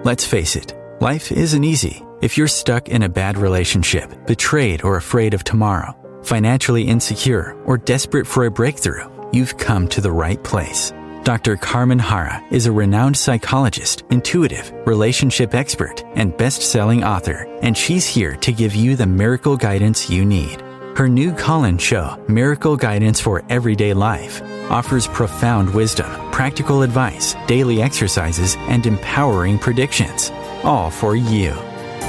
Let's face it, life isn't easy. If you're stuck in a bad relationship, betrayed or afraid of tomorrow, financially insecure, or desperate for a breakthrough, you've come to the right place. Dr. Carmen Harra is a renowned psychologist, intuitive, relationship expert, and best-selling author, and she's here to give you the miracle guidance you need. Her new call-in show, Miracle Guidance for Everyday Life, offers profound wisdom, practical advice, daily exercises, and empowering predictions, all for you.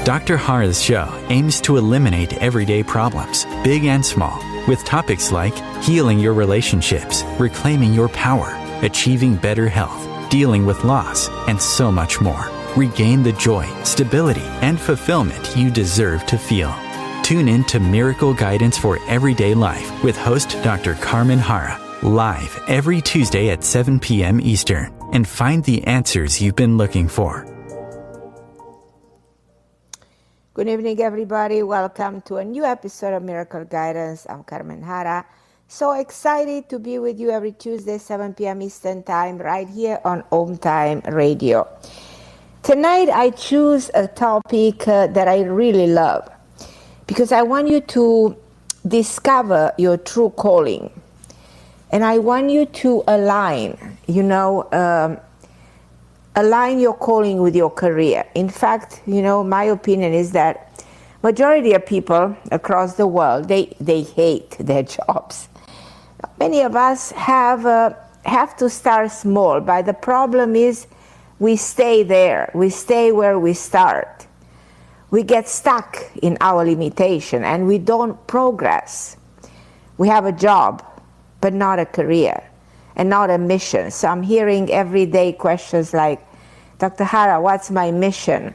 Dr. Harra's show aims to eliminate everyday problems, big and small, with topics like healing your relationships, reclaiming your power, achieving better health, dealing with loss, and so much more. Regain the joy, stability, and fulfillment you deserve to feel. Tune in to Miracle Guidance for Everyday Life with host Dr. Carmen Harra, live every Tuesday at 7 p.m. Eastern, and find the answers you've been looking for. Good evening, everybody. Welcome to a new episode of Miracle Guidance. I'm Carmen Harra. So excited to be with you every Tuesday, 7 p.m. Eastern Time, right here on OMTime Radio. Tonight, I choose a topic that I really love because I want you to discover your true calling. And I want you to align, align your calling with your career. In fact, my opinion is that majority of people across the world, they hate their jobs. Many of us have to start small, but the problem is we stay there. We stay where we start. We get stuck in our limitation and we don't progress. We have a job, but not a career and not a mission. So I'm hearing everyday questions like, Dr. Harra, what's my mission?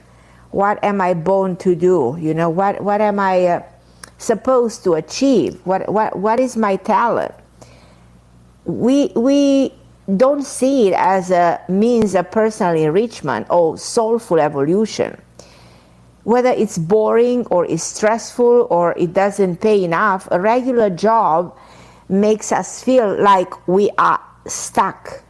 What am I born to do? What am I supposed to achieve? What is my talent? We don't see it as a means of personal enrichment or soulful evolution. Whether it's boring or it's stressful or it doesn't pay enough, a regular job makes us feel like we are stuck,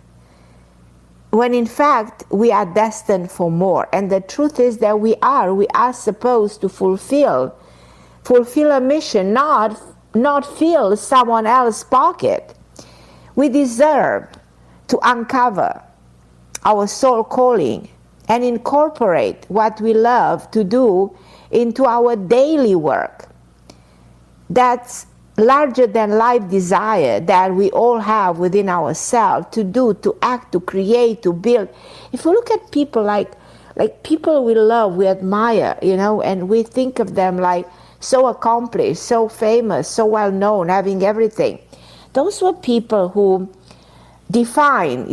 when in fact we are destined for more. And the truth is that we are supposed to fulfill a mission, not fill someone else's pocket. We deserve to uncover our soul calling and incorporate what we love to do into our daily work. That's larger than life desire that we all have within ourselves to do, to act, to create, to build. If we look at people like people we love, we admire, and we think of them like so accomplished, so famous, so well known, having everything. Those were people who define,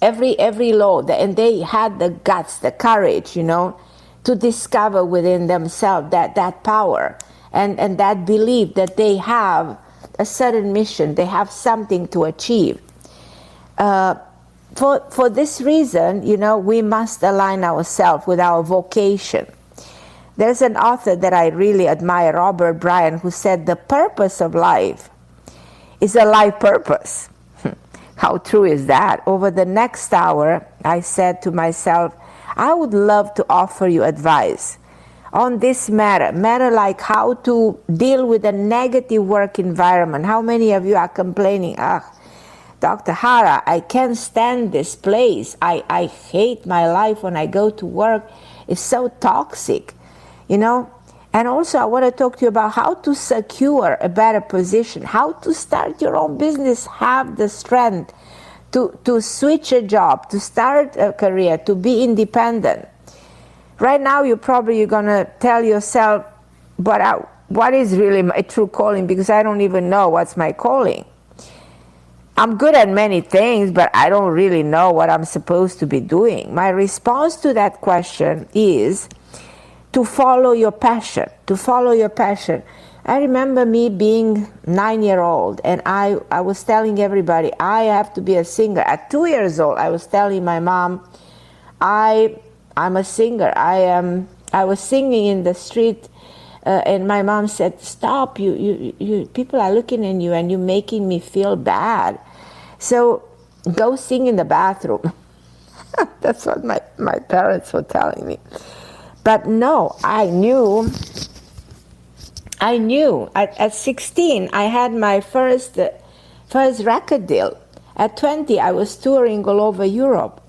every law, and they had the guts, the courage, to discover within themselves that power and that belief that they have a certain mission, they have something to achieve. For this reason, we must align ourselves with our vocation. There's an author that I really admire, Robert Bryan, who said the purpose of life is a life purpose. How true is that? Over the next hour, I said to myself, I would love to offer you advice on this matter like how to deal with a negative work environment. How many of you are complaining, Dr. Harra, I can't stand this place. I hate my life when I go to work. It's so toxic, And also I want to talk to you about how to secure a better position, how to start your own business, have the strength to switch a job, to start a career, to be independent. Right now you're going to tell yourself, but what is really my true calling? Because I don't even know what's my calling. I'm good at many things, but I don't really know what I'm supposed to be doing. My response to that question is to follow your passion, I remember me being 9-year-old, and I was telling everybody, I have to be a singer. At 2 years old, I was telling my mom, I'm a singer. I was singing in the street, and my mom said, stop, you people are looking at you and you're making me feel bad. So go sing in the bathroom. That's what my parents were telling me. But no, I knew at 16 I had my first record deal. At 20 I was touring all over Europe.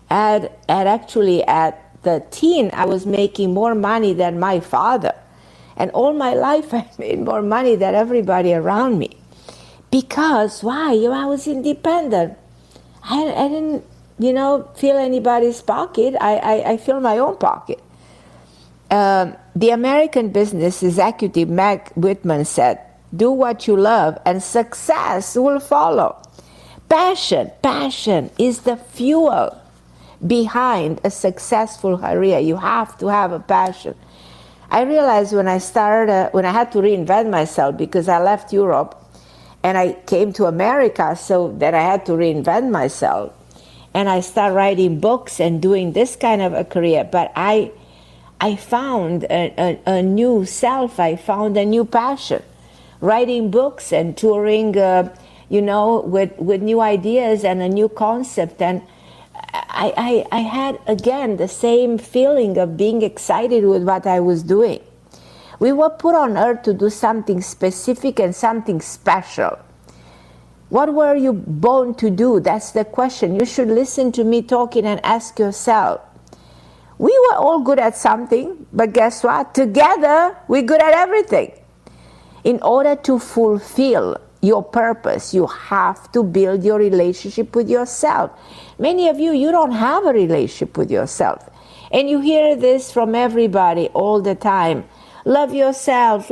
And actually at the teen I was making more money than my father. And all my life I made more money than everybody around me. Because why? I was independent. I didn't, fill anybody's pocket. I filled my own pocket. The American business executive Meg Whitman said, "Do what you love and success will follow." Passion is the fuel behind a successful career. You have to have a passion. I realized when I had to reinvent myself because I left Europe and I came to America, so that I had to reinvent myself. And I started writing books and doing this kind of a career. But I found a new self. I found a new passion. Writing books and touring, with new ideas and a new concept. And I had, again, the same feeling of being excited with what I was doing. We were put on earth to do something specific and something special. What were you born to do? That's the question. You should listen to me talking and ask yourself. We were all good at something, but guess what? Together, we're good at everything. In order to fulfill your purpose, you have to build your relationship with yourself. Many of you don't have a relationship with yourself. And you hear this from everybody all the time. Love yourself,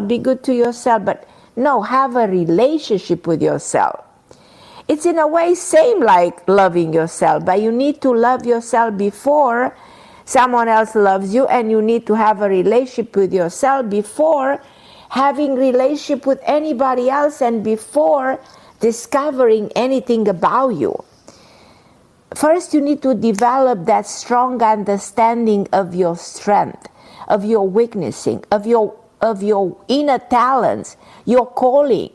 be good to yourself. But no, have a relationship with yourself. It's in a way same like loving yourself, but you need to love yourself before someone else loves you, and you need to have a relationship with yourself before having relationship with anybody else and before discovering anything about you. First, you need to develop that strong understanding of your strength, of your weaknessing, of your inner talents, your calling.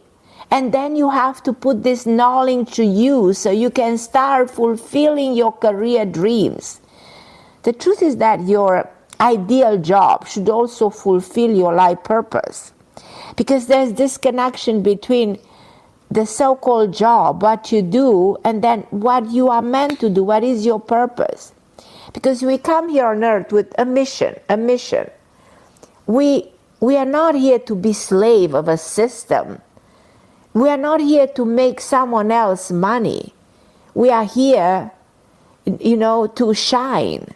And then you have to put this knowledge to use so you can start fulfilling your career dreams. The truth is that your ideal job should also fulfill your life purpose. Because there's this connection between the so-called job, what you do, and then what you are meant to do, what is your purpose. Because we come here on earth with a mission. We are not here to be slave of a system. We are not here to make someone else money. We are here, to shine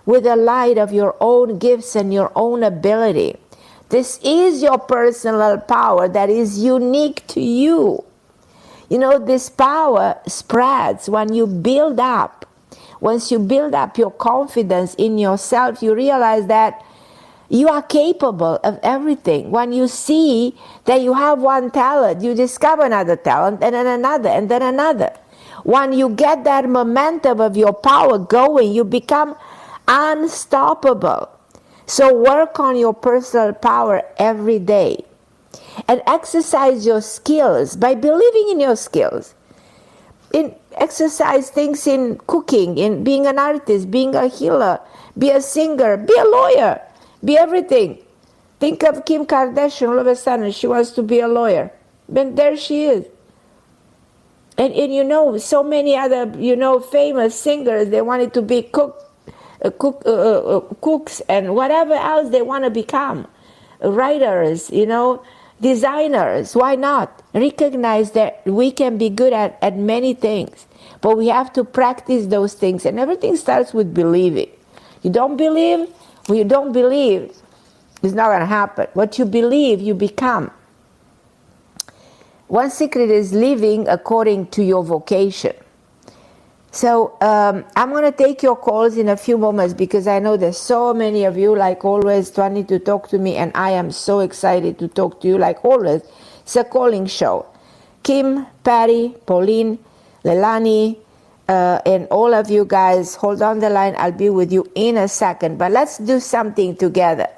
with the light of your own gifts and your own ability. This is your personal power that is unique to you. This power spreads when you build up. Once you build up your confidence in yourself, you realize that you are capable of everything. When you see that you have one talent, you discover another talent, and then another, and then another. When you get that momentum of your power going, you become unstoppable. So work on your personal power every day. And exercise your skills by believing in your skills. Exercise things in cooking, in being an artist, being a healer, be a singer, be a lawyer. Be everything. Think of Kim Kardashian. All of a sudden, she wants to be a lawyer. But there she is. And so many other, famous singers, they wanted to be cooks and whatever else they want to become. Writers, designers. Why not? Recognize that we can be good at many things. But we have to practice those things. And everything starts with believing. You don't believe? When you don't believe, it's not going to happen. What you believe, you become. One secret is living according to your vocation. So I'm going to take your calls in a few moments because I know there's so many of you, like always, wanting to talk to me, and I am so excited to talk to you, like always. It's a calling show. Kim, Patty, Pauline, Leilani, and all of you guys, hold on the line. I'll be with you in a second. But let's do something together.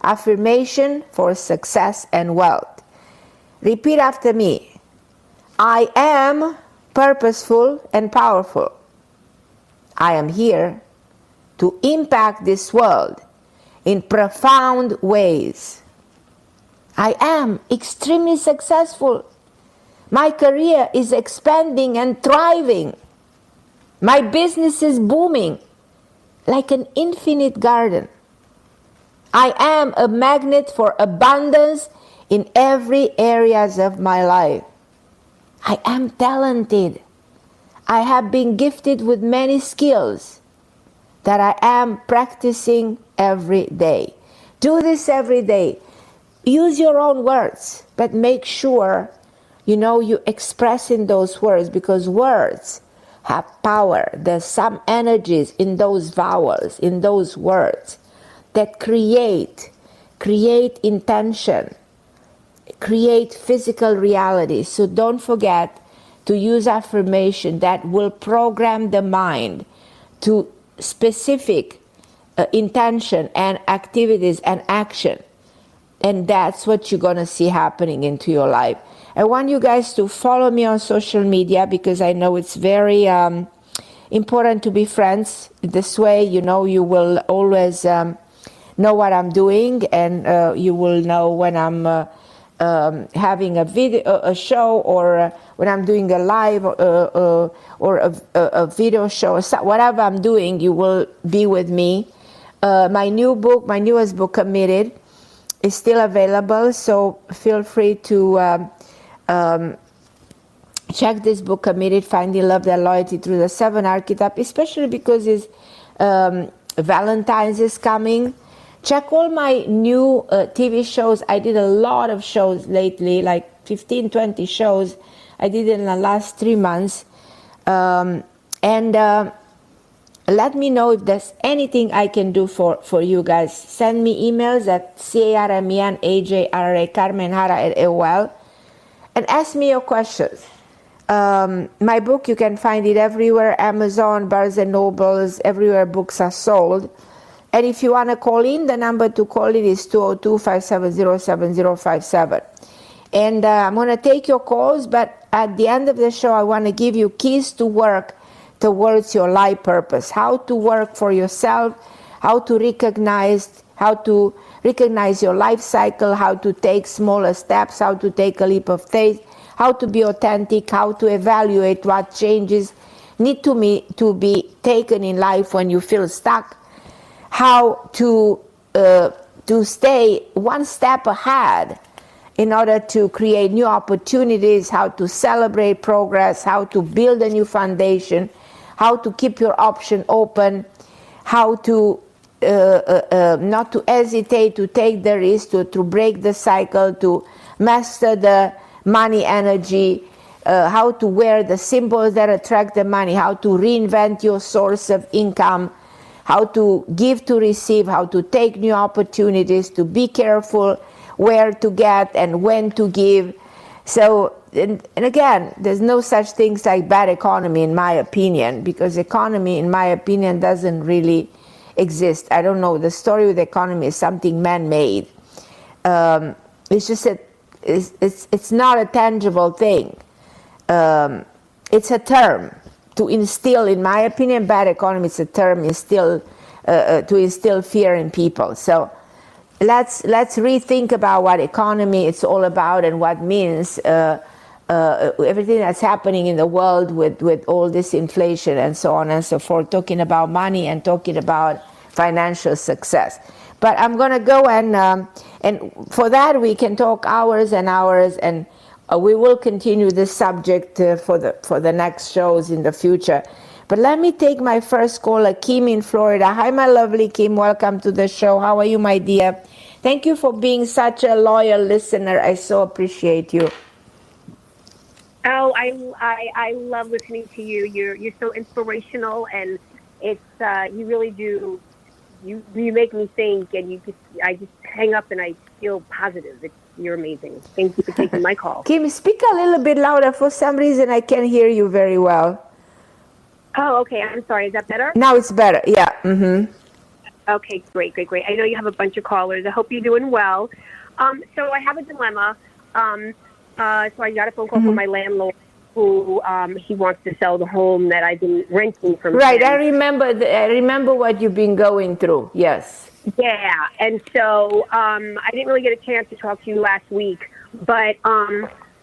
Affirmation for success and wealth. Repeat after me. I am purposeful and powerful. I am here to impact this world in profound ways. I am extremely successful. My career is expanding and thriving. My business is booming like an infinite garden. I am a magnet for abundance in every areas of my life. I am talented. I have been gifted with many skills that I am practicing every day. Do this every day. Use your own words, but make sure you express in those words, because words have power. There's some energies in those vowels, in those words, that create intention, create physical reality. So don't forget to use affirmation that will program the mind to specific intention and activities and action. And that's what you're going to see happening into your life. I want you guys to follow me on social media, because I know it's very important to be friends. This way, you will always know what I'm doing, and you will know when I'm having a show, or when I'm doing a live or a video show, whatever I'm doing, you will be with me. My newest book, Committed, is still available, so feel free to check this book, Committed, Finding Love and Loyalty Through the 7 Archetypes, especially because Valentine's is coming. Check all my new TV shows. I did a lot of shows lately, like 15, 20 shows I did in the last 3 months. Let me know if there's anything I can do for you guys. Send me emails at carmenharra@AOL, and ask me your questions. My book, you can find it everywhere, Amazon, Barnes and Nobles, everywhere books are sold. And if you want to call in, the number to call in is 202-570-7057. And I'm going to take your calls, but at the end of the show, I want to give you keys to work towards your life purpose, how to work for yourself, how to recognize your life cycle, how to take smaller steps, how to take a leap of faith, how to be authentic, how to evaluate what changes need to be taken in life when you feel stuck, how to stay one step ahead in order to create new opportunities, how to celebrate progress, how to build a new foundation, how to keep your option open, how to not to hesitate to take the risk, to break the cycle, to master the money energy, how to wear the symbols that attract the money, how to reinvent your source of income, how to give to receive, how to take new opportunities, to be careful where to get and when to give. So, and again, there's no such things like bad economy, in my opinion, because economy, in my opinion, doesn't really exist. I don't know. The story with the economy is something man-made. It's just that it's not a tangible thing. It's a term to instill, in my opinion, bad economy is a term to instill fear in people. So let's rethink about what economy it's all about and what means everything that's happening in the world with all this inflation and so on and so forth, talking about money and talking about financial success. But I'm going to go and for that we can talk hours and hours, and we will continue this subject for the next shows in the future. But let me take my first caller, Kim in Florida. Hi, my lovely Kim. Welcome to the show. How are you, my dear? Thank you for being such a loyal listener. I so appreciate you. Oh, I love listening to you. You're so inspirational, and it's you really do. You make me think, and I just hang up and I feel positive. You're amazing. Thank you for taking my call. Kim, speak a little bit louder. For some reason, I can't hear you very well. Oh, okay. I'm sorry. Is that better? Now it's better. Yeah. Mm-hmm. Okay, great. I know you have a bunch of callers. I hope you're doing well. So I have a dilemma. So I got a phone call from my landlord. who he wants to sell the home that I've been renting from Right, him. I remember what you've been going through. Yes. Yeah, and so I didn't really get a chance to talk to you last week, but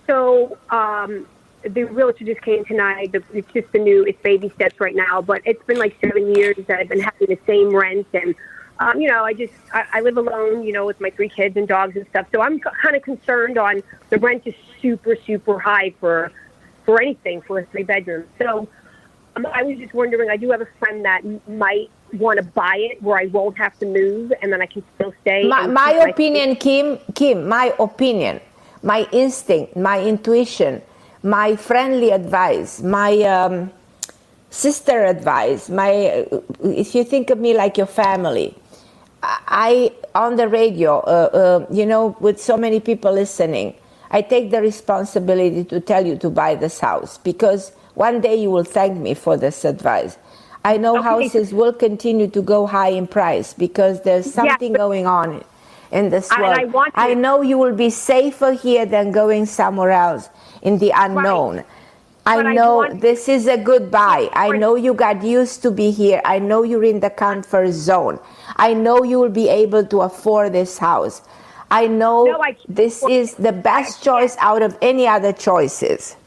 the realtor just came tonight. It's just it's baby steps right now, but it's been like 7 years that I've been having the same rent, and I live alone, with my 3 kids and dogs and stuff. So I'm kind of concerned on the rent is super, super high for anything for a 3-bedroom. So I was just wondering, I do have a friend that might want to buy it where I won't have to move and then I can still stay. My opinion, Kim, my opinion, my instinct, my intuition, my friendly advice, my sister advice, if you think of me like your family, I on the radio, with so many people listening, I take the responsibility to tell you to buy this house because one day you will thank me for this advice. I know houses will continue to go high in price because there's something going on in this world. I know you will be safer here than going somewhere else in the unknown. Right. I know this is a good buy. I know you got used to be here. I know you're in the comfort zone. I know you will be able to afford this house. I know this is the best choice out of any other choices.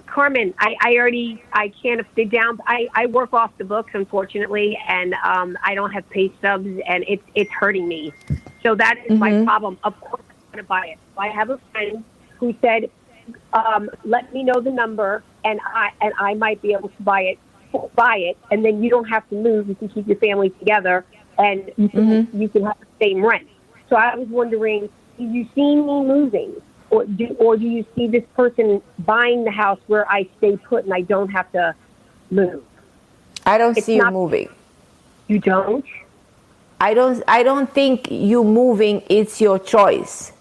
Carmen, I can't stay down. I work off the books, unfortunately, and I don't have pay stubs, and it's hurting me. So that is my problem. Of course, I'm going to buy it. I have a friend who said, let me know the number, and I might be able to buy it, and then you don't have to move. You can keep your family together, and you can have the same rent. So I was wondering, do you see me moving? Or do you see this person buying the house where I stay put and I don't have to move? I don't see you moving. You don't? I don't think you moving is your choice.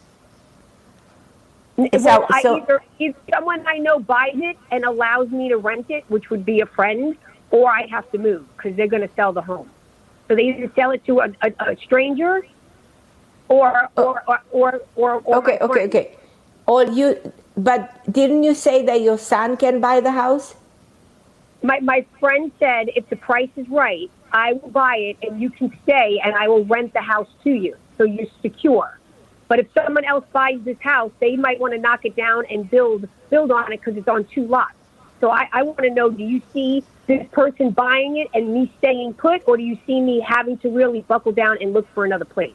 Well, either if someone I know buys it and allows me to rent it, which would be a friend, or I have to move because they're going to sell the home. So they either sell it to a stranger or Okay. But didn't you say that your son can buy the house? My friend said if the price is right, I will buy it and you can stay and I will rent the house to you so you're secure. But if someone else buys this house, they might want to knock it down and build on it because it's on 2 lots. So I want to know, do you see this person buying it and me staying put, or do you see me having to really buckle down and look for another place?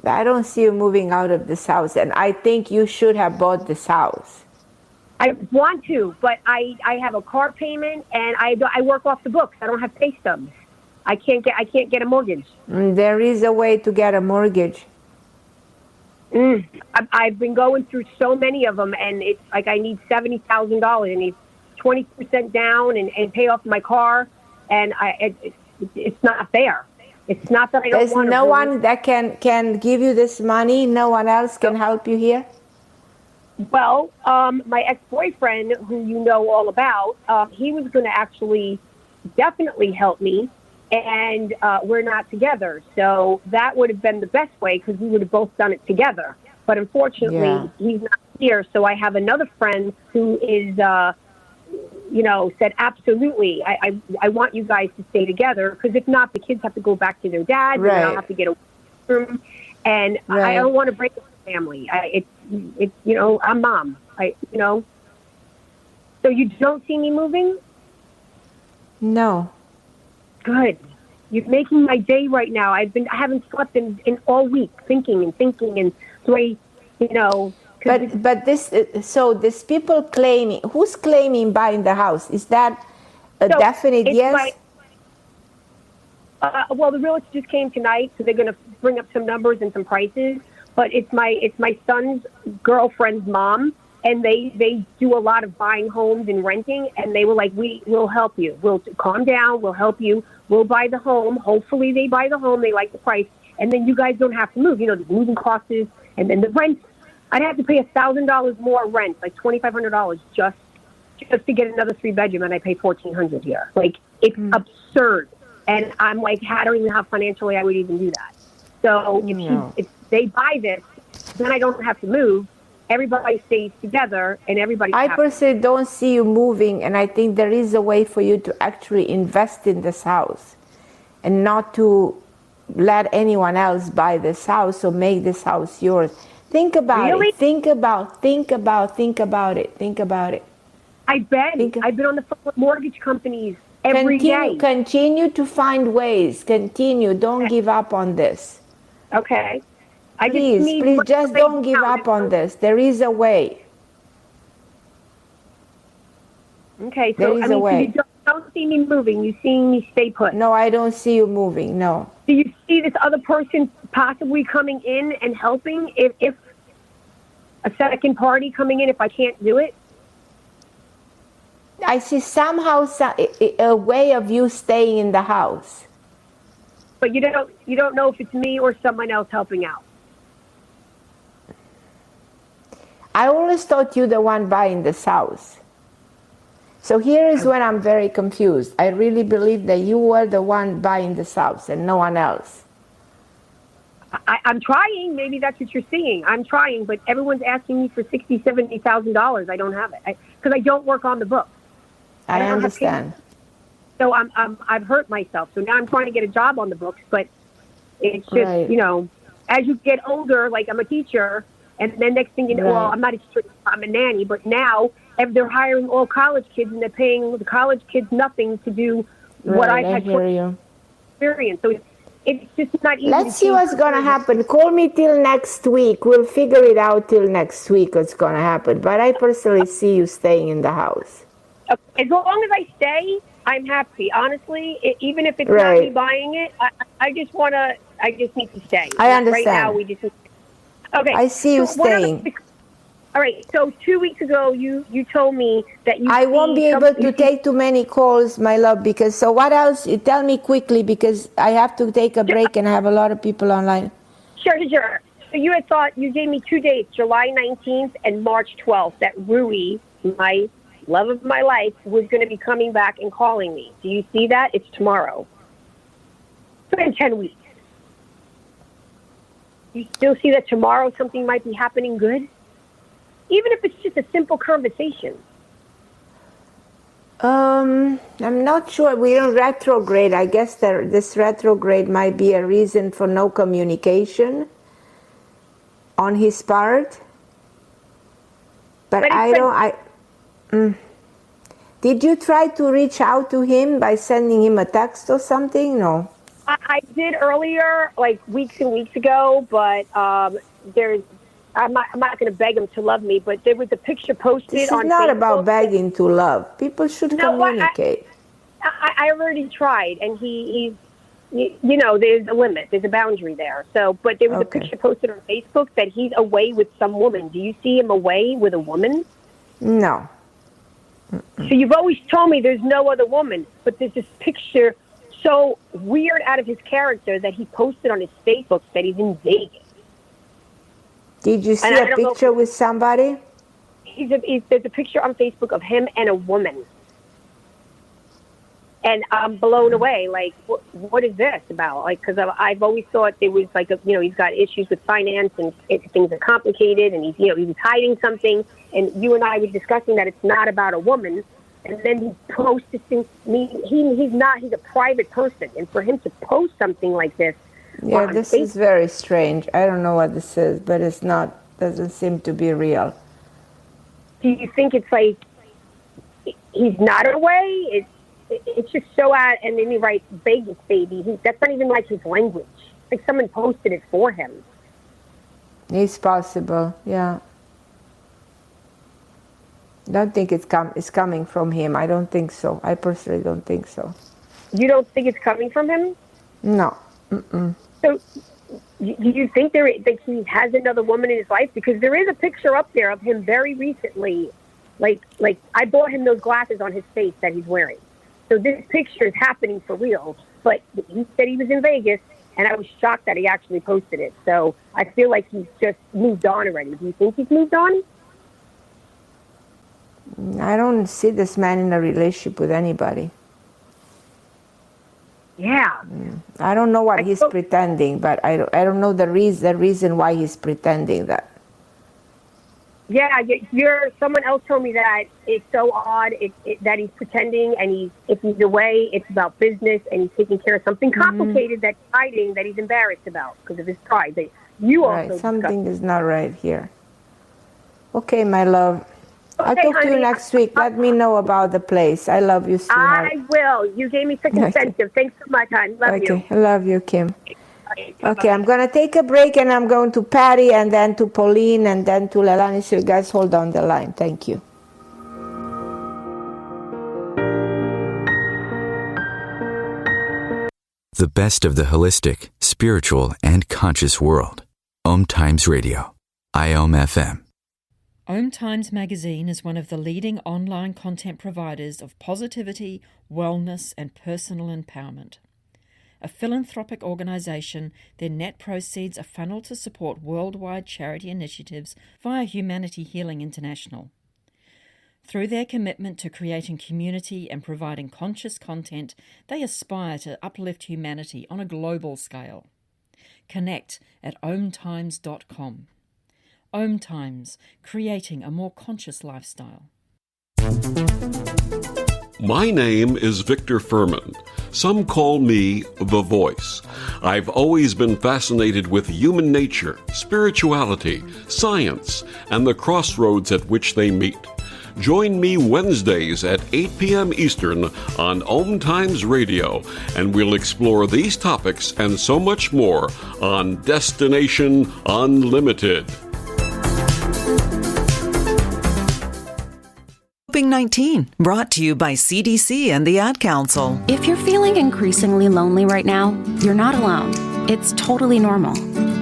I don't see you moving out of this house, and I think you should have bought this house. I want to, but I have a car payment, and I work off the books. I don't have pay stubs. I can't get a mortgage. There is a way to get a mortgage. I've been going through so many of them, and it's like I need $70,000. I need 20% down and pay off my car, and it's not fair. It's not that I don't want to. There's no one that can give you this money? No one else can help you here? Well, my ex-boyfriend, who you know all about, he was going to actually definitely help me, and we're not together. So that would have been the best way because we would have both done it together. But unfortunately, he's not here. So I have another friend who is said, absolutely, I want you guys to stay together because if not, the kids have to go back to their dad, and I'll have to get a room, and I don't want to break up the family. It's I'm mom. So you don't see me moving? No. Good. You're making my day right now. I haven't slept in all week thinking, and so But this people claiming, who's claiming buying the house? Is that a definite yes? Well, the realtor just came tonight, so they're going to bring up some numbers and some prices. But it's my son's girlfriend's mom, and they do a lot of buying homes and renting. And they were like, we'll help you. We'll calm down. We'll help you. We'll buy the home. Hopefully, they buy the home. They like the price, and then you guys don't have to move. The moving costs is, and then the rent. I'd have to pay $1,000 more rent, like $2,500 just to get another 3-bedroom, and I pay $1,400 here. Like, it's absurd. And I'm like, I don't even know how financially I would even do that. So if they buy this, then I don't have to move, everybody stays together and everybody. I personally don't see you moving, and I think there is a way for you to actually invest in this house and not to let anyone else buy this house or make this house yours. Think about Really? it. Think about it. Think about it. I've been on the phone with mortgage companies every day. Continue to find ways. Continue. Don't give up on this. Okay. Please just don't give up on this. There is a way. Okay, There so is a way. You don't see me moving. You see me stay put. No, I don't see you moving. No. Do you see this other person possibly coming in and helping if a second party coming in if I can't do it? I see somehow a way of you staying in the house. But you don't know if it's me or someone else helping out. I always thought you the one buying this house. So here is when I'm very confused. I really believe that you were the one buying this house and no one else. I'm trying. Maybe that's what you're seeing. I'm trying, but everyone's asking me for $60,000, $70,000. I don't have it because I don't work on the books. I understand. So I've hurt myself. So now I'm trying to get a job on the books, but it's just Right. As you get older, like I'm a teacher, and then next thing you know, Right. well, I'm not a teacher, I'm a nanny, but now if they're hiring all college kids and they're paying the college kids nothing to do what Right, I've had hear you. experience. So it's just not easy. Let's see what's going to happen. Call me till next week. We'll figure it out till next week what's going to happen. But I personally see you staying in the house. As long as I stay, I'm happy. Honestly, even if it's not Right. me buying it, I just need to stay. I understand. Right now, we just. Okay. I see you so what other- staying. all right. So 2 weeks ago, you told me that you. I won't be able to take too many calls, my love, because so what else? You tell me quickly because I have to take a break and I have a lot of people online. Sure. So you had thought you gave me 2 dates, July 19th and March 12th, that Rui, my love of my life, was going to be coming back and calling me. Do you see that? It's tomorrow. It's been 10 weeks. You still see that tomorrow something might be happening good? Even if it's just a simple conversation. I'm not sure. We're in retrograde. I guess this retrograde might be a reason for no communication on his part. But did you try to reach out to him by sending him a text or something? No. I did earlier, like weeks and weeks ago, but I'm not going to beg him to love me, but there was a picture posted This is on not Facebook. about begging to love. People should communicate. I already tried, and he's there's a limit, there's a boundary there. So, but there was a picture posted on Facebook that he's away with some woman. Do you see him away with a woman? No. So you've always told me there's no other woman, but there's this picture so weird out of his character that he posted on his Facebook that he's in Vegas. Did you see a picture with somebody? There's a picture on Facebook of him and a woman. And I'm blown away. Like, what is this about? Like, because I've always thought there was like he's got issues with finance and things are complicated, and he was hiding something. And you and I were discussing that it's not about a woman. And then he posts this thing. He's a private person, and for him to post something like this. Yeah, this is very strange. I don't know what this is, but it's not. Doesn't seem to be real. Do you think it's like he's not away? It's just so out, and then he writes Vegas baby. That's not even like his language. Like someone posted it for him. It's possible, yeah. Don't think it's coming from him. I don't think so. I personally don't think so. You don't think it's coming from him? No. Mm-mm. So, do you think that he has another woman in his life? Because there is a picture up there of him very recently. Like I bought him those glasses on his face that he's wearing. So this picture is happening for real. But he said he was in Vegas, and I was shocked that he actually posted it. So I feel like he's just moved on already. Do you think he's moved on? I don't see this man in a relationship with anybody. Yeah. I don't know what he's pretending, but I don't know the reason why he's pretending that. Yeah, you're. Someone else told me that it's so odd that he's pretending, and if he's away, it's about business, and he's taking care of something complicated that's hiding that he's embarrassed about because of his pride. That you also something is not right here. Okay, my love. Okay, I'll talk honey, to you next week. Let me know about the place. I love you, sweetheart. I will. You gave me such incentive. Thanks so much, hon. Love you. Okay, I love you, Kim. Okay, I'm going to take a break, and I'm going to Patty, and then to Pauline, and then to Leilani. So you guys hold on the line. Thank you. The best of the holistic, spiritual, and conscious world. OMTimes Radio. IOM FM. OMTimes magazine is one of the leading online content providers of positivity, wellness, and personal empowerment. A philanthropic organisation, their net proceeds are funneled to support worldwide charity initiatives via Humanity Healing International. Through their commitment to creating community and providing conscious content, they aspire to uplift humanity on a global scale. Connect at omtimes.com. OMTimes, creating a more conscious lifestyle. My name is Victor Furman. Some call me The Voice. I've always been fascinated with human nature, spirituality, science, and the crossroads at which they meet. Join me Wednesdays at 8 p.m. Eastern on OMTimes Radio, and we'll explore these topics and so much more on Destination Unlimited. COVID-19, brought to you by CDC and the Ad Council. If you're feeling increasingly lonely right now, you're not alone. It's totally normal.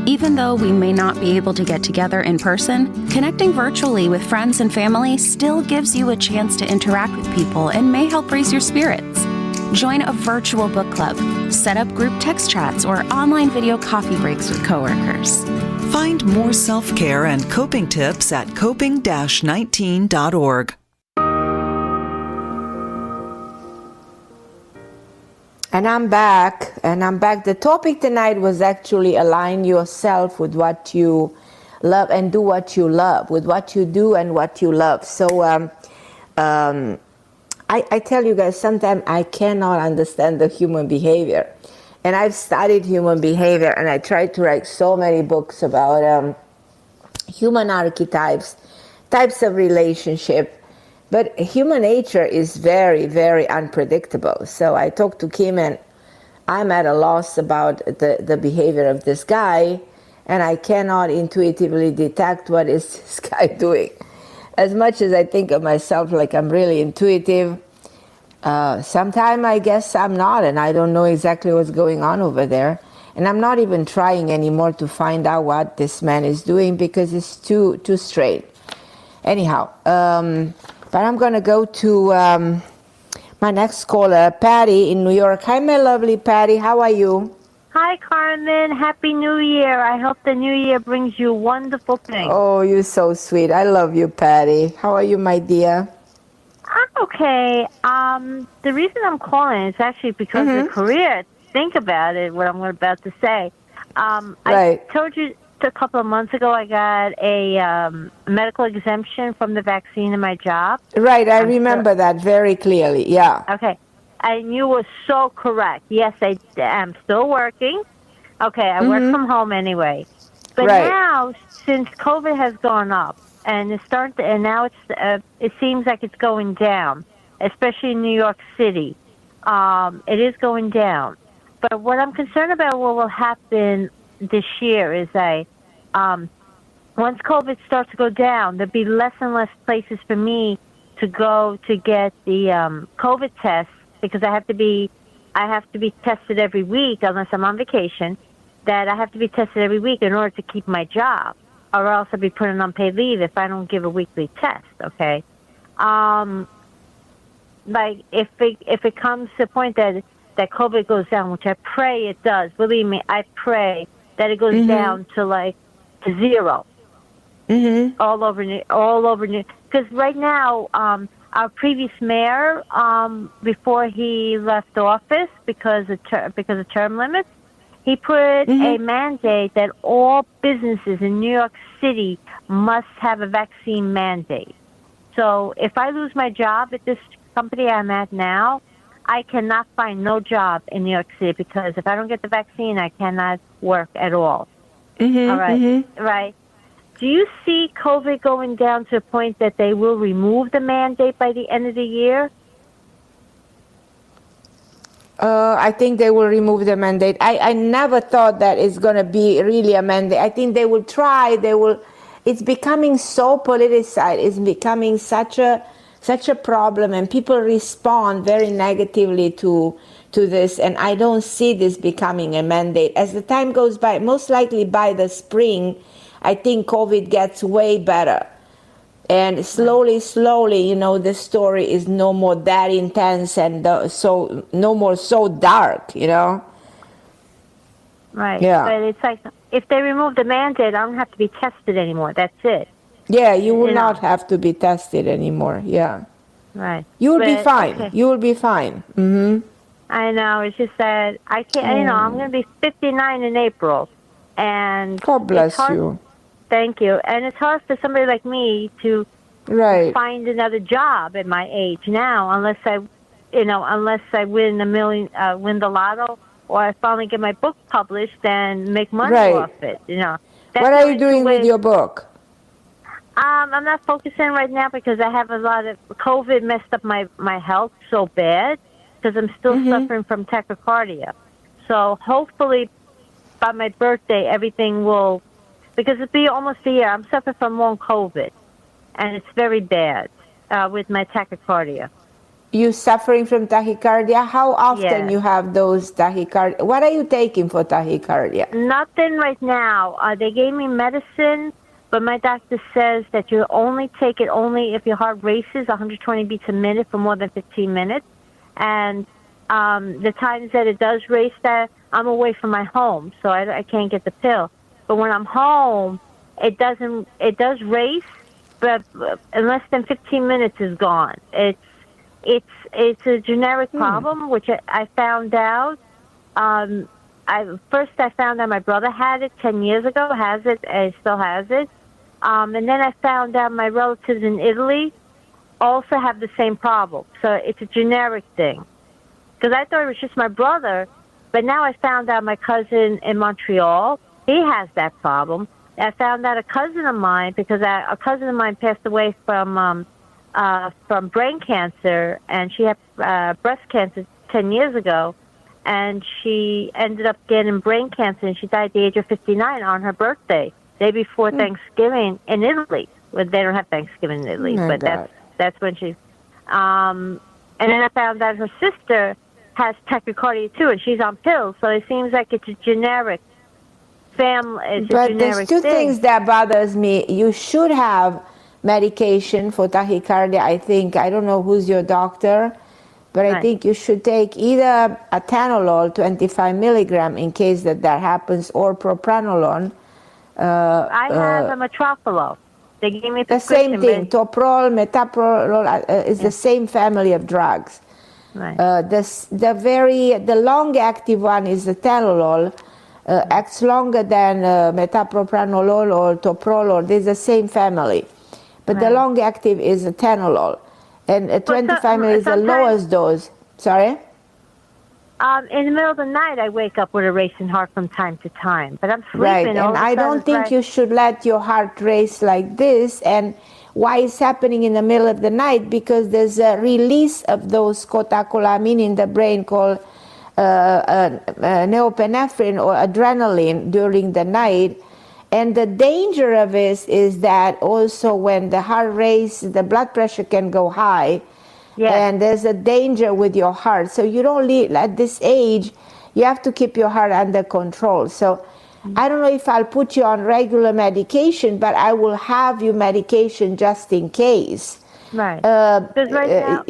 Even though we may not be able to get together in person, connecting virtually with friends and family still gives you a chance to interact with people and may help raise your spirits. Join a virtual book club, set up group text chats, or online video coffee breaks with coworkers. Find more self-care and coping tips at coping-19.org. And I'm back. The topic tonight was actually align yourself with what you love and do what you love, with what you do and what you love. So I tell you guys, sometimes I cannot understand the human behavior. And I've studied human behavior, and I tried to write so many books about human archetypes, types of relationship. But human nature is very, very unpredictable. So I talked to Kim, and I'm at a loss about the behavior of this guy, and I cannot intuitively detect what is this guy doing. As much as I think of myself like I'm really intuitive, sometimes I guess I'm not, and I don't know exactly what's going on over there. And I'm not even trying anymore to find out what this man is doing because it's too straight. Anyhow, but I'm going to go to my next caller, Patty in New York. Hi, my lovely Patty. How are you? Hi, Carmen. Happy New Year. I hope the new year brings you wonderful things. Oh, you're so sweet. I love you, Patty. How are you, my dear? I'm okay. The reason I'm calling is actually because of the career. Think about it, what I'm about to say. Right. I told you a couple of months ago I got a medical exemption from the vaccine in my job. Right, I remember that very clearly, yeah. Okay, and you were so correct. Yes, I am still working. Okay, I work from home anyway. But now, since COVID has gone up, and now it seems like it's going down, especially in New York City. It is going down. But what I'm concerned about what will happen this year is once COVID starts to go down, there'll be less and less places for me to go to get the COVID test because I have to be tested every week unless I'm on vacation. That I have to be tested every week in order to keep my job, or else I'll be put on unpaid leave if I don't give a weekly test. Okay, like if it comes to the point that COVID goes down, which I pray it does. Believe me, I pray that it goes down to zero. All over New. Because right now, our previous mayor, before he left office because of term limits, he put a mandate that all businesses in New York city must have a vaccine mandate. So if I lose my job at this company I'm at now, I cannot find no job in New York City because if I don't get the vaccine, I cannot work at all. Mm-hmm, All right, mm-hmm. right. Do you see COVID going down to a point that they will remove the mandate by the end of the year? I think they will remove the mandate. I never thought that it's going to be really a mandate. I think they will try. They will. It's becoming so politicized. It's becoming such a problem, and people respond very negatively to this. And I don't see this becoming a mandate as the time goes by. Most likely by the spring, I think COVID gets way better. And slowly, you know, the story is no more that intense and so no more so dark, you know. Right. Yeah. But it's like if they remove the mandate, I don't have to be tested anymore. That's it. Yeah, you will not know. have to be tested anymore. Yeah. Right. You will be But, fine. okay. You will be fine. Mm-hmm. I know. It's just that I can't. You know, I'm going to be 59 in April, and God bless it's hard, you. Thank you. And it's hard for somebody like me to Right. find another job at my age now, unless I win win the lotto, or I finally get my book published and make money Right. off it. You know. That's What the are you only doing two with ways. your book? I'm not focusing right now because I have a lot of COVID messed up my health so bad because I'm still suffering from tachycardia. So hopefully by my birthday everything will, because it'll be almost a year. I'm suffering from long COVID, and it's very bad with my tachycardia. You suffering from tachycardia? How often Yes. you have those tachycardia? What are you taking for tachycardia? Nothing right now. They gave me medicine, but my doctor says that you only take it only if your heart races 120 beats a minute for more than 15 minutes. And the times that it does race, that I'm away from my home, so I can't get the pill. But when I'm home, it does race, but in less than 15 minutes is gone. It's a generic problem, which I found out. First I found out my brother had it 10 years ago, has it, and still has it. And then I found out my relatives in Italy also have the same problem. So it's a generic thing. Because I thought it was just my brother, but now I found out my cousin in Montreal, he has that problem. I found out a cousin of mine, because a cousin of mine passed away from brain cancer, and she had breast cancer 10 years ago, and she ended up getting brain cancer, and she died at the age of 59 on her birthday, day before Thanksgiving in Italy. Well, they don't have Thanksgiving in Italy, but that's when she. And then I found out her sister has tachycardia too, and she's on pills. So it seems like it's a generic family. It's but a generic there's two thing. things that bothers me. You should have medication for tachycardia. I think, I don't know who's your doctor, but I think you should take either atenolol 25 milligram in case that happens, or propranolol. I have a metrophilo. They gave me a the same prescription, thing. Toprol, metoprolol is the same family of drugs. Right. The long active one is the atenolol. Acts longer than metopropranolol or toprolol. They're the same family, but the long active is atenolol, and 25 ml is the lowest dose. Sorry. In the middle of the night, I wake up with a racing heart from time to time, but I'm sleeping. Right, and I don't think you should let your heart race like this. And why it's happening in the middle of the night? Because there's a release of those catecholamine in the brain called norepinephrine or adrenaline during the night. And the danger of it is that also when the heart races, the blood pressure can go high. Yes. And there's a danger with your heart. So you don't leave, at this age, you have to keep your heart under control. So I don't know if I'll put you on regular medication, but I will have you medication just in case. Right. Because right now,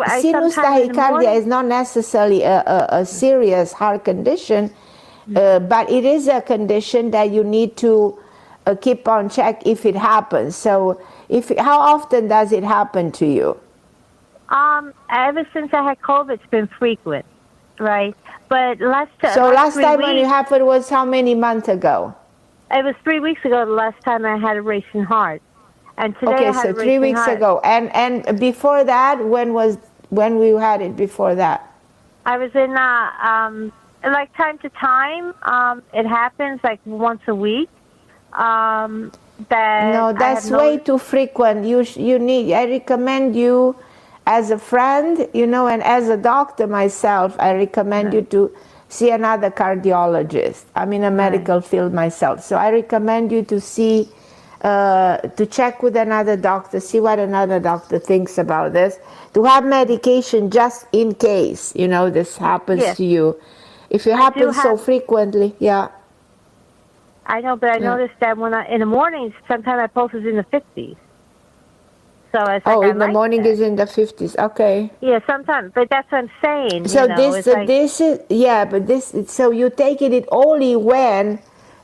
sinus tachycardia is not necessarily a serious heart condition, but it is a condition that you need to keep on check if it happens. So how often does it happen to you? Ever since I had COVID, it's been frequent, right? But last time weeks, when it happened was how many months ago? It was 3 weeks ago the last time I had a racing heart. And today Okay, I had so a 3 racing weeks heart. ago. And before that, when we had it before that? I was in, like time to time, it happens like once a week. No, that's way too frequent. I recommend you as a friend, and as a doctor myself, I recommend you to see another cardiologist. I'm in a medical field myself. So I recommend you to see, to check with another doctor, see what another doctor thinks about this, to have medication just in case, this happens to you. If it happens so frequently, I know, but I noticed that in the mornings, sometimes my pulse is in the 50s. So it's like in the morning is in the 50s. Okay. Yeah, sometimes, but that's what I'm saying. So so you take it only when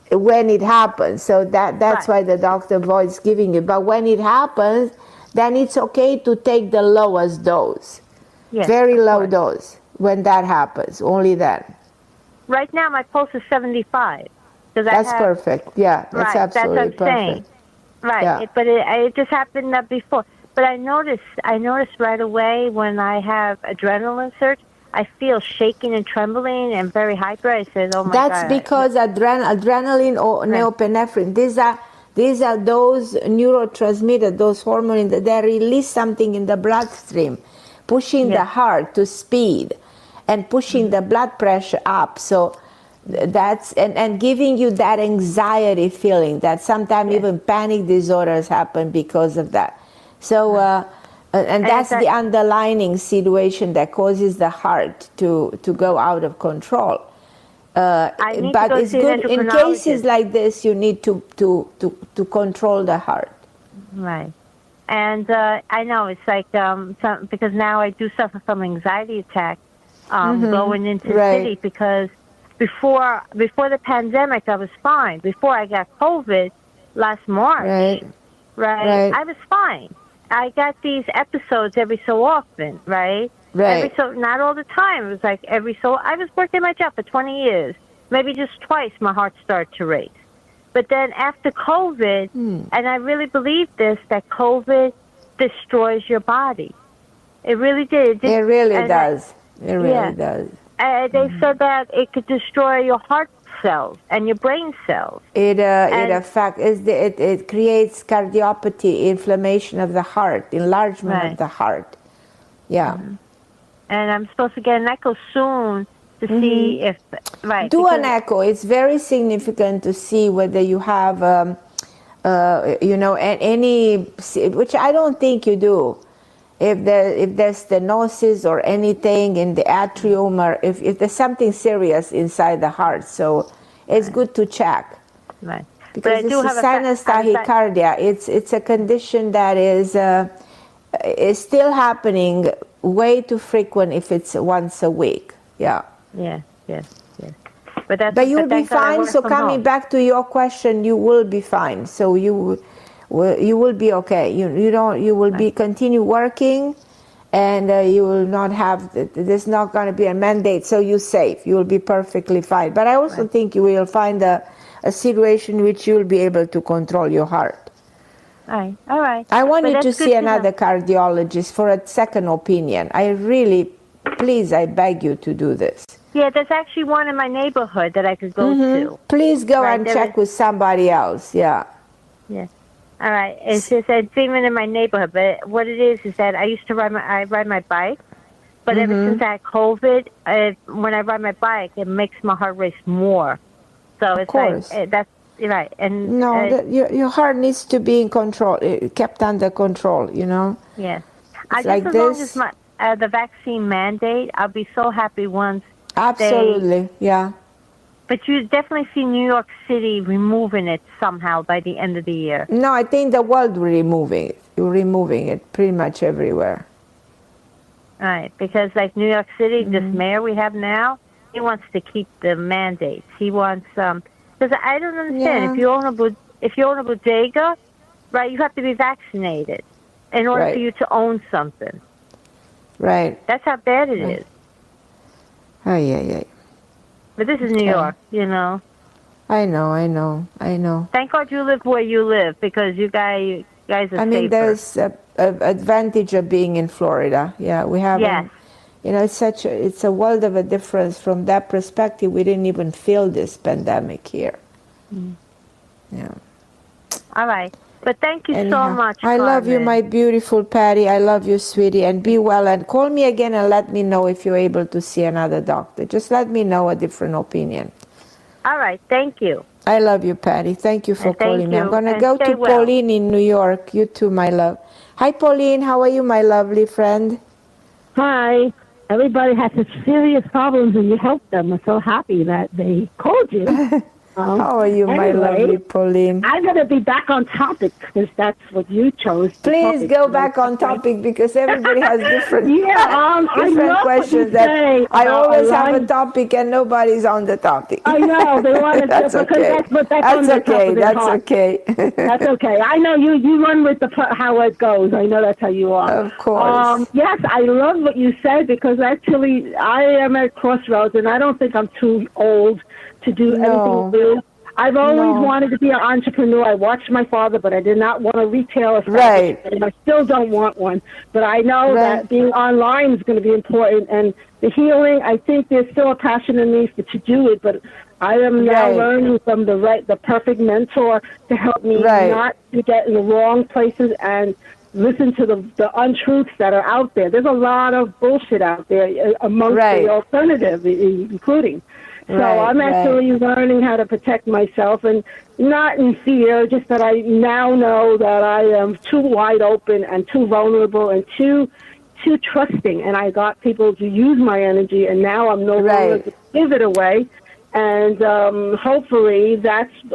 it happens. So that's why the doctor avoids giving it. But when it happens, then it's okay to take the lowest dose. Yes, very low dose when that happens. Only then. Right now, my pulse is 75. That's perfect. Yeah, that's absolutely that's what I'm perfect. saying. Right, Yeah. but it just happened before. But I noticed right away when I have adrenaline surge, I feel shaking and trembling and very hyper. I said, "Oh my God!" That's because adrenaline or norepinephrine. These are those neurotransmitters, those hormones that release something in the bloodstream, pushing the heart to speed, and pushing the blood pressure up. So that's and giving you that anxiety feeling that sometimes even panic disorders happen because of that. So and that's the underlying situation that causes the heart to go out of control. But it's good in cases like this. You need to control the heart. Right, and I know it's like because now I do suffer from anxiety attacks going into the city because. Before the pandemic, I was fine. Before I got COVID last March, I was fine. I got these episodes every so often, right? Not all the time. It was like I was working my job for 20 years. Maybe just twice my heart started to race. But then after COVID, and I really believe this, that COVID destroys your body. It really did. It really does. It really does. They said that it could destroy your heart cells and your brain cells. It creates cardiopathy, inflammation of the heart, enlargement of the heart. Yeah. And I'm supposed to get an echo soon to see if do an echo. It's very significant to see whether you have any, which I don't think you do. If there's stenosis or anything in the atrium, or if there's something serious inside the heart, so it's good to check. Right. Because this is sinus tachycardia. It's a condition that is still happening way too frequent if it's once a week. Yeah. Yes. But you'll be fine. So coming back to your question, you will be fine. So you will be okay. You will be continue working, and you will not have. There's not going to be a mandate, so you're safe. You will be perfectly fine. But I also think you will find a situation in which you will be able to control your heart. All right. I want you to see another cardiologist for a second opinion. I beg you to do this. Yeah, there's actually one in my neighborhood that I could go to. Please go and check with somebody else. Yeah. Yeah. All right. It's just it's even in my neighborhood, but what it is that I used to ride my bike, but ever since I had COVID, when I ride my bike, it makes my heart race more. So it's like that's right. And your heart needs to be in control, kept under control. Yes. It's like as this. long as the vaccine mandate, I'll be so happy once. Absolutely. Yeah. But you definitely see New York City removing it somehow by the end of the year. No, I think the world will removing it. You're removing it pretty much everywhere. All right, because like New York City, this mayor we have now, he wants to keep the mandates. He wants because I don't understand if you own a bodega, right? You have to be vaccinated in order for you to own something. Right. That's how bad it is. Yeah. But this is New York, I know. Thank God you live where you live, because you guys are safer. I mean, there's a advantage of being in Florida. Yeah, we have. Yes. You know, it's a world of a difference from that perspective. We didn't even feel this pandemic here. Yeah. All right. But thank you Anyhow, so much, I love you, Carmen. my beautiful Patty. I love you, sweetie. And be well. And call me again and let me know if you're able to see another doctor. Just let me know a different opinion. All right. Thank you. I love you, Patty. Thank you for calling me. I'm going to And go stay to well. Pauline in New York. You too, my love. Hi, Pauline. How are you, my lovely friend? Hi. Everybody has such serious problems and you help them. I'm so happy that they called you. How are you, my lovely Pauline? I'm going to be back on topic because that's what you chose. Please go back on topic because everybody has different different questions. That I always have a topic and nobody's on the topic. I know they want to. That's okay. That's okay. That's okay. That's okay. I know you run with how it goes. I know that's how you are. Of course. Yes, I love what you said because actually I am at crossroads and I don't think I'm too old to do anything new. I've always wanted to be an entrepreneur. I watched my father, but I did not want a retail establishment. And I still don't want one. But I know that being online is going to be important. And the healing, I think there's still a passion in me to do it. But I am now learning from the perfect mentor to help me not to get in the wrong places and listen to the untruths that are out there. There's a lot of bullshit out there amongst the alternative, including. So I'm actually learning how to protect myself, and not in fear, just that I now know that I am too wide open and too vulnerable and too trusting. And I got people to use my energy, and now I'm no longer to give it away. And hopefully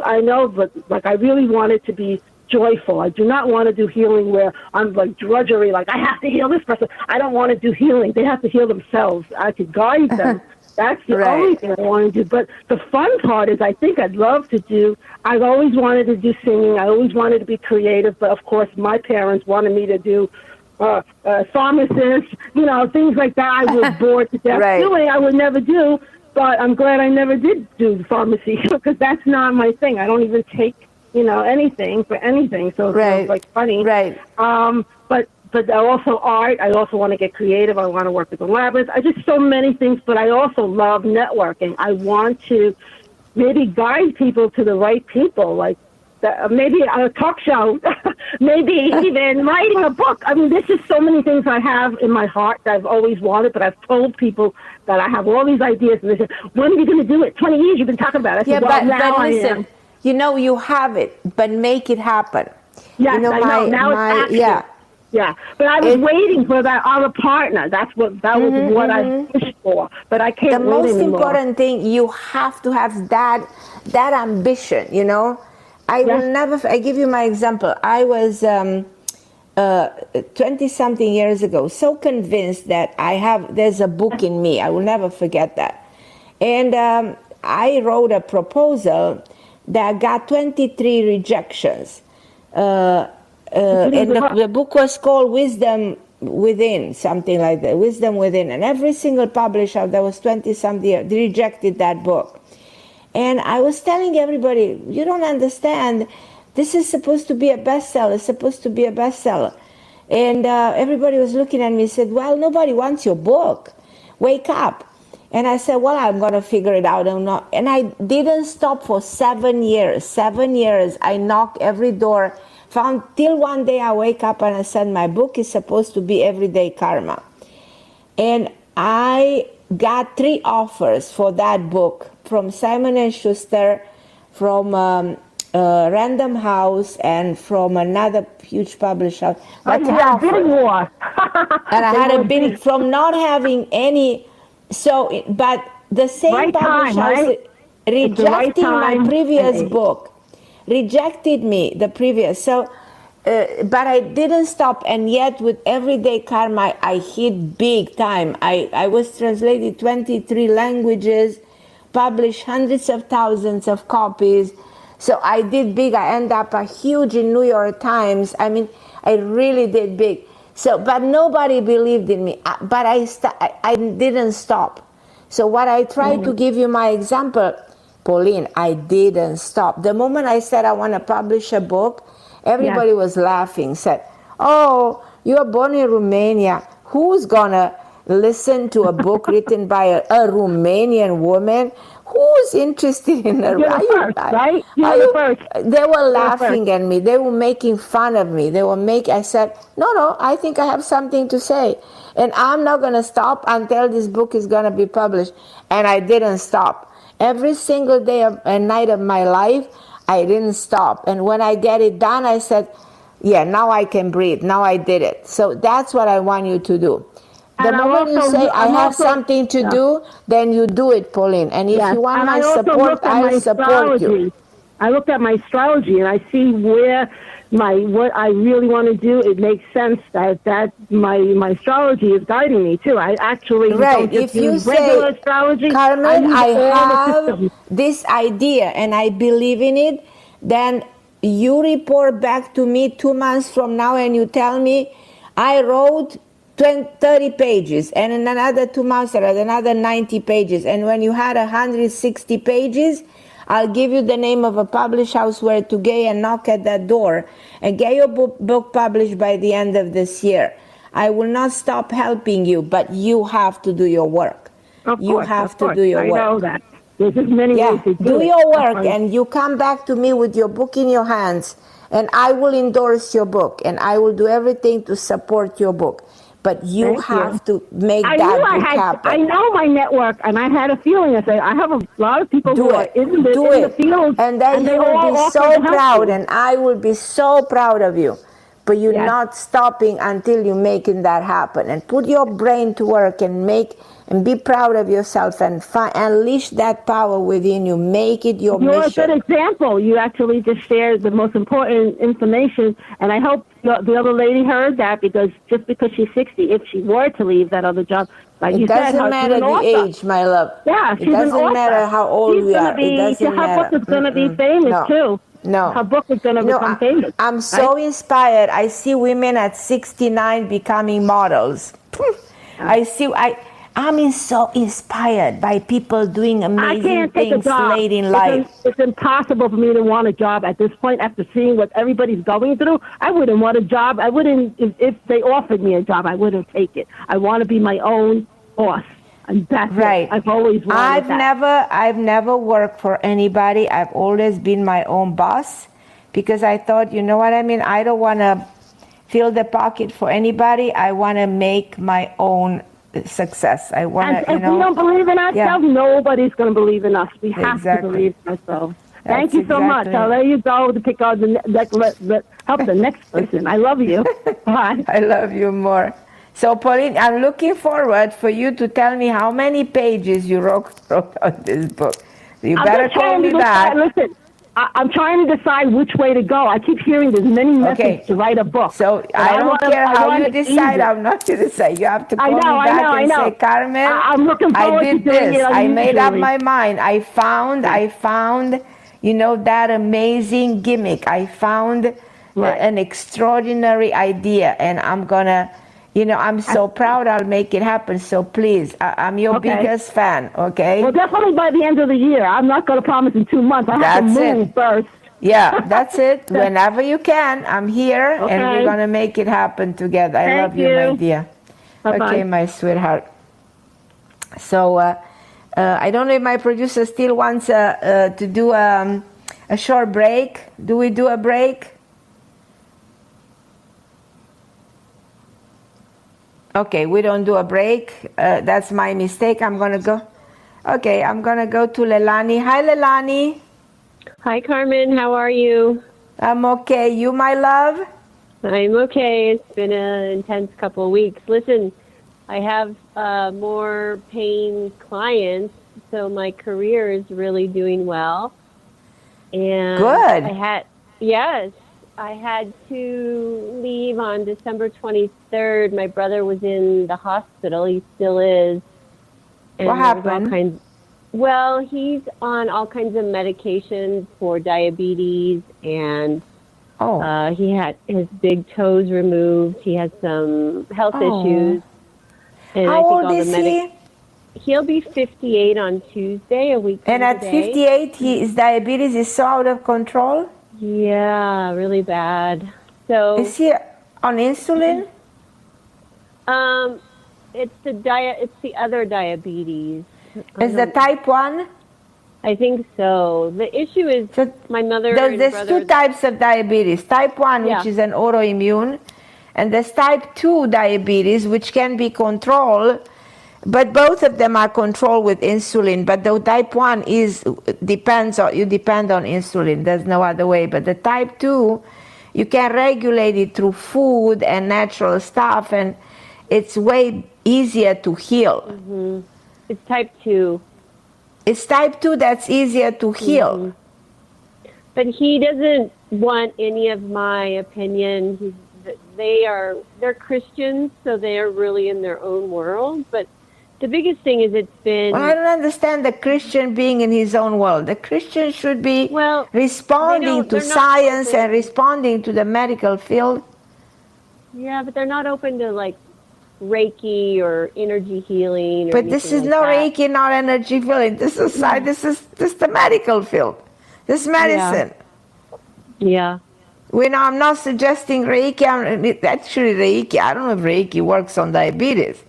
I know, but like I really want it to be joyful. I do not want to do healing where I'm like drudgery, like I have to heal this person. I don't want to do healing. They have to heal themselves. I could guide them. That's the only thing I want to do. But the fun part is I think I'd love to do, I've always wanted to do singing. I always wanted to be creative. But, of course, my parents wanted me to do pharmacist, things like that. I was bored to death doing. I would never do. But I'm glad I never did do pharmacy because that's not my thing. I don't even take, anything for anything. So it's like funny. But also art. I also want to get creative. I want to work with the labyrinth. I just so many things, but I also love networking. I want to maybe guide people to the right people, like maybe a talk show, maybe even writing a book. I mean, there's just so many things I have in my heart that I've always wanted, but I've told people that I have all these ideas, and they say, when are you going to do it? 20 years you've been talking about it. I said, but listen, you have it, but make it happen. Yes, I know. Now it's action. Yeah, but I was waiting for that other partner. That was what I wished for, but I can't wait anymore. The most important thing, you have to have that ambition, I will never, I give you my example. I was 20-something years ago, so convinced that there's a book in me. I will never forget that. And I wrote a proposal that got 23 rejections. And the book was called Wisdom Within, something like that, Wisdom Within. And every single publisher that was 20-something rejected that book. And I was telling everybody, you don't understand, this is supposed to be a bestseller, it's supposed to be a bestseller. And everybody was looking at me and said, well, nobody wants your book. Wake up. And I said, well, I'm going to figure it out. And I didn't stop for 7 years. 7 years, I knocked every door. Till one day I wake up and I said, my book is supposed to be Everyday Karma. And I got 3 offers for that book from Simon & Schuster, from Random House, and from another huge publisher. Bidding war. And I had a bidding from not having any. So, but the same publisher rejecting my previous book. Rejected me, the previous. So, but I didn't stop. And yet with Everyday Karma, I hit big time. I was translated 23 languages, published hundreds of thousands of copies. So I did big. I ended up a huge in New York Times. I mean, I really did big. So, but nobody believed in me. But I didn't stop. So what I tried to give you my example, Pauline, I didn't stop. The moment I said I want to publish a book, everybody was laughing, said, oh, you're born in Romania. Who's going to listen to a book written by a Romanian woman? Who's interested in a... You're the first, right? You're the first. They were laughing at me. They were making fun of me. I said, no, I think I have something to say. And I'm not going to stop until this book is going to be published. And I didn't stop. Every single day and night of my life, I didn't stop. And when I get it done, I said, yeah, now I can breathe. Now I did it. So that's what I want you to do. The moment you say, I have something to do, then you do it, Pauline. And if you want my support, I'll support you. I looked at my astrology, and I see where what I really want to do. It makes sense that my astrology is guiding me, too. I actually don't just use regular astrology. Carmen, I have this idea, and I believe in it, then you report back to me 2 months from now, and you tell me, I wrote 30 pages, and in another 2 months, there are another 90 pages. And when you had 160 pages, I'll give you the name of a publish house where to go and knock at that door and get your book published by the end of this year. I will not stop helping you, but you have to do your work. You have to do your work. I know that. There's just many ways to do it. Your work, and you come back to me with your book in your hands, and I will endorse your book, and I will do everything to support your book. But you have to make that book happen. I know my network, and I had a feeling. I have a lot of people who are in the field. And then you will be so proud, and I will be so proud of you. But you're not stopping until you're making that happen. And put your brain to work and be proud of yourself and unleash that power within you. Make it your mission. You're a good example. You actually just shared the most important information, and I hope the other lady heard that, because just because she's 60, if she were to leave that other job, like you said, it doesn't matter the age, my love. Yeah, it doesn't matter how old you are. It doesn't matter. Her book is going to be famous too. No. Her book is going to become famous. I'm so inspired. I see women at 69 becoming models. I'm so inspired by people doing amazing things late in life. It's impossible for me to want a job at this point after seeing what everybody's going through. I wouldn't want a job. I wouldn't, if they offered me a job, I wouldn't take it. I want to be my own boss. And that's right. I've always wanted that. I've never worked for anybody. I've always been my own boss, because I thought, you know what I mean? I don't want to fill the pocket for anybody. I want to make my own success. I want to, if we don't believe in ourselves, nobody's going to believe in us. We have to believe in ourselves. Thank you so much. I'll let you go to pick out help the next person. I love you. Bye. I love you more. So, Pauline, I'm looking forward for you to tell me how many pages you wrote on this book. You better call me back. Listen, I'm trying to decide which way to go. I keep hearing there's many methods to write a book. So I don't care how you decide. I'm not going to decide. You have to call me back and say, Carmen, I'm looking forward I did to doing this. it I made up my mind. I found, that amazing gimmick. I found an extraordinary idea, and I'm going to, I'm so proud I'll make it happen. So please, I'm your biggest fan, okay? Well, definitely by the end of the year. I'm not going to promise in 2 months. I have to move first. Yeah, that's it. Whenever you can, I'm here, and we're going to make it happen together. I love you, my dear. Bye-bye. Okay, my sweetheart. So I don't know if my producer still wants to do a short break. Do we do a break? Okay, we don't do a break. That's my mistake. I'm going to go. Okay, I'm going to go to Leilani. Hi, Leilani. Hi, Carmen. How are you? I'm okay. You, my love? I'm okay. It's been an intense couple of weeks. Listen, I have more paying clients, so my career is really doing well. And good. I had to leave on December 23rd. My brother was in the hospital. He still is. And what happened? He's on all kinds of medications for diabetes, and he had his big toes removed. He has some health issues. And How old is he? he'll be 58 on Tuesday, a week from And at today. 58, his diabetes is so out of control? Yeah, really bad. So is he on insulin? It's the other diabetes. Is the type 1? I think so. The issue is my mother and there's brother. 2 types of diabetes. Type 1, which is an autoimmune, and there's type 2 diabetes, which can be controlled, but both of them are controlled with insulin. But the type 1 you depend on insulin. There's no other way. But the type 2, you can regulate it through food and natural stuff, and it's way easier to heal. Mm-hmm. It's type 2. It's type 2 that's easier to heal. Mm-hmm. But he doesn't want any of my opinion. They're Christians, so they are really in their own world. But the biggest thing is it's been... Well, I don't understand the Christian being in his own world. The Christian should be responding to science and responding to the medical field. Yeah, but they're not open to like Reiki or energy healing. But this is no Reiki, not energy healing. This is the medical field. This is medicine. Yeah. I'm not suggesting Reiki. Actually, Reiki, I don't know if Reiki works on diabetes.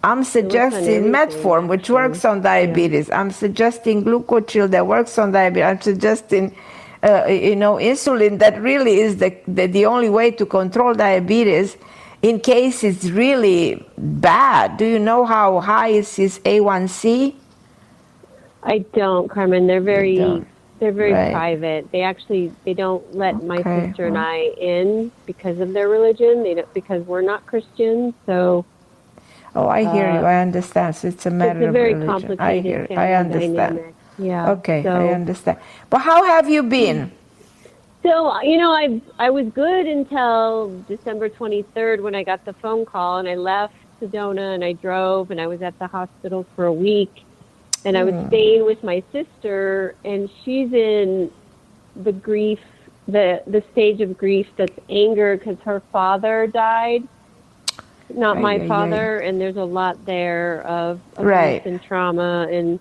I'm suggesting metformin, which works on diabetes. I'm suggesting glucochill that works on diabetes. I'm suggesting, insulin that really is the only way to control diabetes in case it's really bad. Do you know how high is his A1C? I don't, Carmen. They're very private. They don't let my sister and I in because of their religion. Because we're not Christians, so... Oh, I hear you. I understand. So it's a matter of religion. Complicated. I hear. I understand. Dynamic. Yeah. Okay, I understand. But how have you been? So, I was good until December 23rd when I got the phone call, and I left Sedona and I drove, and I was at the hospital for a week, and I was staying with my sister, and she's in the grief, the stage of grief that's anger because her father died. Not my father, and there's a lot there of abuse and trauma, and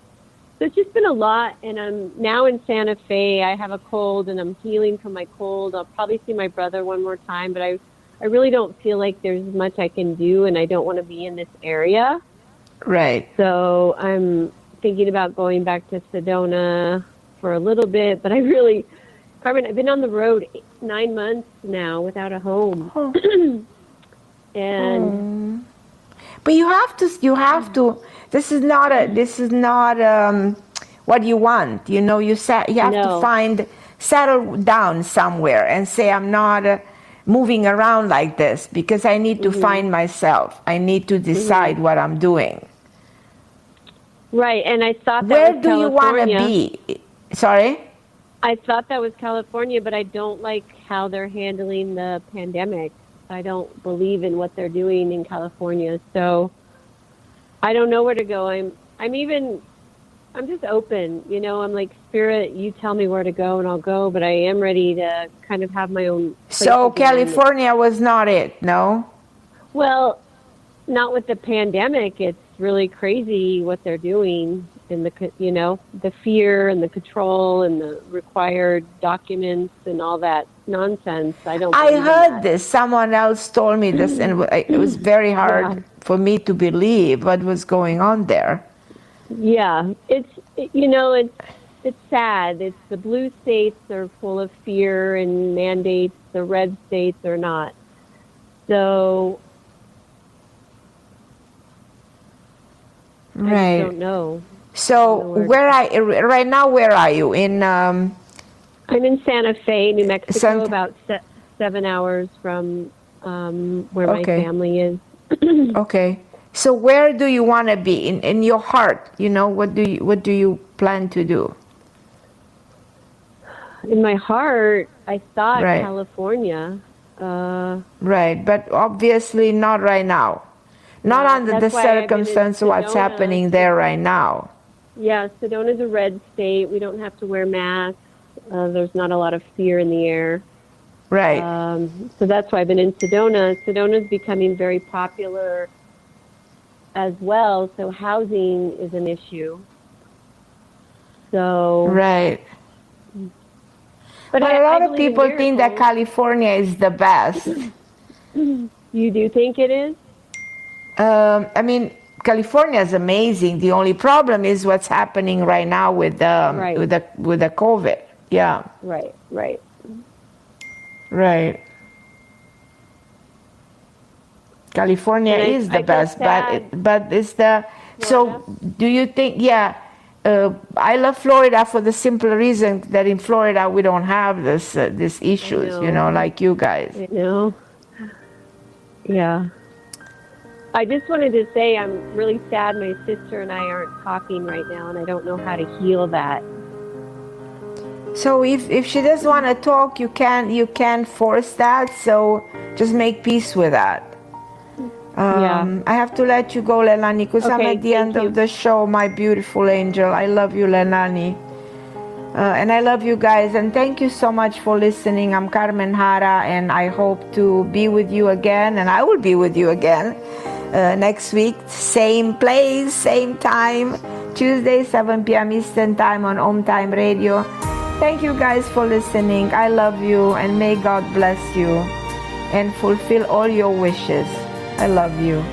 so it's just been a lot. And I'm now in Santa Fe. I have a cold, and I'm healing from my cold. I'll probably see my brother one more time, but I really don't feel like there's much I can do, and I don't want to be in this area. Right. So I'm thinking about going back to Sedona for a little bit, but Carmen, I've been on the road 9 months now without a home. Oh. And but you have to this is not what you want, you have to settle down somewhere and say, I'm not moving around like this because I need to find myself. I need to decide what I'm doing. Right. And I thought where do you want to be? Sorry? I thought that was California, but I don't like how they're handling the pandemic. I don't believe in what they're doing in California, so I don't know where to go. I'm just open, I'm like, Spirit, you tell me where to go and I'll go, but I am ready to kind of have my own place. So California was not it, no? Well, not with the pandemic. It's really crazy what they're doing, and the fear and the control and the required documents and all that nonsense. I heard this. Someone else told me this, and it was very hard for me to believe what was going on there. Yeah, it's sad. It's the blue states are full of fear and mandates. The red states are not. So I don't know. So right now? Where are you? I'm in Santa Fe, New Mexico, about 7 hours from where my family is. Okay. So where do you want to be in your heart? What do you plan to do? In my heart, I thought California. Right, but obviously not right now. Not under the circumstance of what's happening there right now. Yeah, Sedona's a red state. We don't have to wear masks. There's not a lot of fear in the air. Right. So that's why I've been in Sedona. Sedona's becoming very popular as well. So housing is an issue. So right. But a lot of believe in people think that miracles. California is the best. You do think it is? I mean, California is amazing. The only problem is what's happening right now with the COVID. Yeah. Right. California is the best, but it's the Florida. So do you think? Yeah, I love Florida for the simple reason that in Florida we don't have these issues, like you guys. I know. Yeah. I just wanted to say I'm really sad my sister and I aren't talking right now, and I don't know how to heal that. So if she doesn't want to talk, you can't force that. So just make peace with that. I have to let you go, Leilani, because I'm at the end of the show, my beautiful angel. I love you, Leilani. And I love you guys. And thank you so much for listening. I'm Carmen Harra, and I hope to be with you again. And I will be with you again next week. Same place, same time. Tuesday, 7 p.m. Eastern Time on OMTime Radio. Thank you guys for listening. I love you, and may God bless you and fulfill all your wishes. I love you.